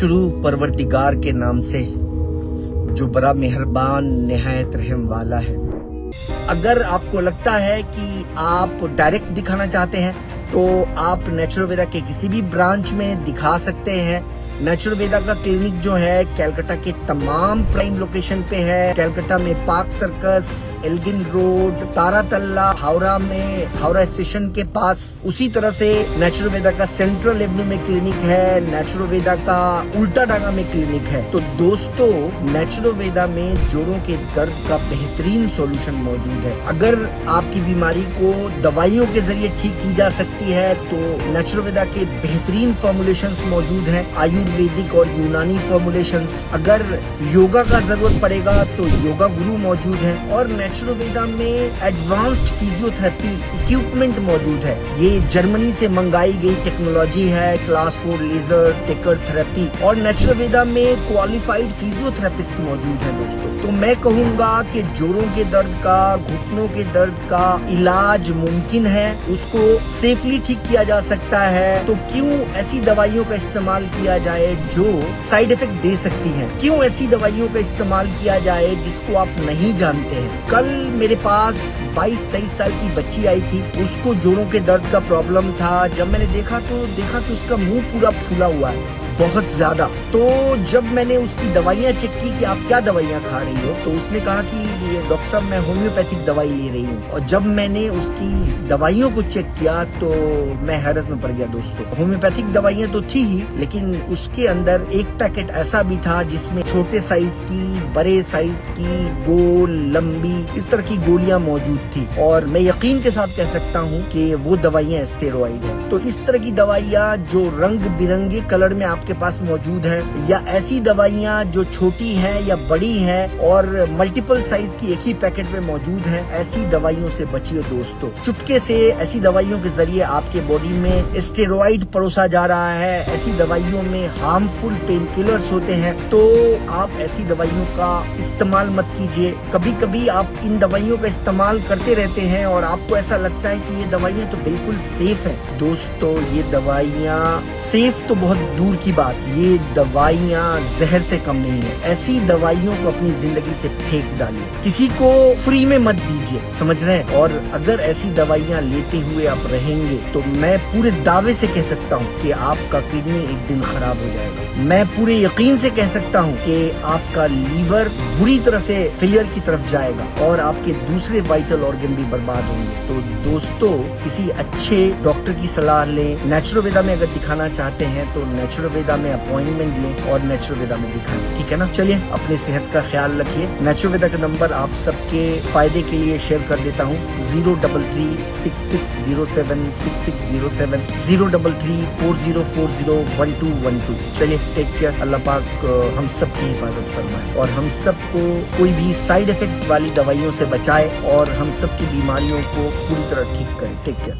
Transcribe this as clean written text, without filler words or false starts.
शुरू परवरदिगार के नाम से जो बड़ा मेहरबान निहायत रहम वाला है। अगर आपको लगता है कि आप डायरेक्ट दिखाना चाहते हैं तो आप नेचुरोवेदा के किसी भी ब्रांच में दिखा सकते हैं। नेचुरोवेदा का क्लिनिक जो है कैलकाटा के तमाम प्राइम लोकेशन पे है। कैलकाटा में पार्क सर्कस, एल्गिन रोड, तारातल्ला, हावड़ा में हावड़ा स्टेशन के पास। उसी तरह से नेचुरोवेदा का सेंट्रल एवेन्यू में क्लिनिक है, नेचुरोवेदा का उल्टा डांगा में क्लिनिक है। तो दोस्तों, नेचुरोवेदा में जोड़ों के दर्द का बेहतरीन सॉल्यूशन मौजूद है। अगर आपकी बीमारी को दवाइयों के जरिए ठीक की जा सकती है तो नेचुरोवेदा के बेहतरीन फॉर्मुलेशंस मौजूद हैं, आयुर्वेदिक और यूनानी फॉर्मुलेशंस। अगर योगा का जरूरत पड़ेगा तो योगा गुरु मौजूद है और नेचुरोवेदा में एडवांस्ड फिजियोथेरेपी इक्विपमेंट मौजूद है। ये जर्मनी से मंगाई गई टेक्नोलॉजी है, क्लास 4 लेजर टेकर थेरेपी, और नेचुरोवेदा में क्वालिफाइड फिजियोथेरेपिस्ट मौजूद है दोस्तों। तो मैं कहूँगा कि जोड़ों के दर्द का, घुटनों के दर्द का इलाज मुमकिन है, उसको सेफली ठीक किया जा सकता है। तो क्यों ऐसी दवाइयों का इस्तेमाल किया जाए जो साइड इफेक्ट दे सकती हैं? क्यों ऐसी दवाइयों का इस्तेमाल किया जाए जिसको आप नहीं जानते हैं? कल मेरे पास 22-23 साल की बच्ची आई थी, उसको जोड़ों के दर्द का प्रॉब्लम था। जब मैंने देखा तो उसका मुंह पूरा फूला हुआ है, बहुत ज्यादा। तो जब मैंने उसकी दवाइयाँ चेक की कि आप क्या दवाइयाँ खा रही हो, तो उसने कहा कि ये डॉक्टर साहब मैं होम्योपैथिक दवाई ले रही हूँ। और जब मैंने उसकी दवाइयों को चेक किया तो मैं हैरत में पड़ गया दोस्तों। होम्योपैथिक दवाइयाँ तो थी ही, लेकिन उसके अंदर एक पैकेट ऐसा भी था जिसमें छोटे साइज की, बड़े साइज की, गोल, लंबी, इस तरह की गोलियां मौजूद थी। और मैं यकीन के साथ कह सकता हूँ कि वो दवाइयाँ स्टेरॉइड है। तो इस तरह की दवाइयाँ जो रंग बिरंगे कलर में आपके पास मौजूद है, या ऐसी दवाइयाँ जो छोटी है या बड़ी है और मल्टीपल साइज की एक ही पैकेट में मौजूद है, ऐसी दवाइयों से बचिए दोस्तों। चुपके से ऐसी दवाइयों के जरिए आपके बॉडी में स्टेरॉइड परोसा जा रहा है, ऐसी दवाइयों में हार्मफुल पेन किलर्स होते हैं। तो आप ऐसी दवाइयों का इस्तेमाल मत कीजिए। कभी कभी आप इन दवाइयों का इस्तेमाल करते रहते हैं और आपको ऐसा लगता है कि ये दवाइयाँ तो बिल्कुल सेफ है। दोस्तों, ये दवाइयाँ सेफ तो बहुत दूर की बात, ये दवाइयाँ जहर से कम नहीं है। ऐसी दवाइयों को अपनी जिंदगी से फेंक डालिए, किसी को फ्री में मत दीजिए, समझ रहे हैं? और अगर ऐसी दवाइयाँ लेते हुए आप रहेंगे तो मैं पूरे दावे से कह सकता हूँ कि आपका किडनी एक दिन खराब हो जाएगा। मैं पूरे यकीन से कह सकता हूँ कि आपका लीवर बुरी तरह से फेलियर की तरफ जाएगा और आपके दूसरे वाइटल ऑर्गन भी बर्बाद होंगे। तो दोस्तों, किसी अच्छे डॉक्टर की सलाह लें। नेचुरोवेदा में अगर दिखाना चाहते हैं तो नेचुरोवेदा में अपॉइंटमेंट लें और नेचुरोवेदा में दिखाएं, ठीक है ना? चलिए, अपने सेहत का ख्याल रखिए। नेचुरोवेदा का नंबर आप सबके फायदे के लिए शेयर कर देता हूँ, 033-6607-6607, 033-4040-1212। चलिए, टेक केयर। अल्लाह पाक हम सबकी हिफाजत फरमाए और हम सबको कोई भी साइड इफेक्ट वाली दवाइयों से बचाए और हम सबकी बीमारियों को पूरी तरह ठीक करे। Take care.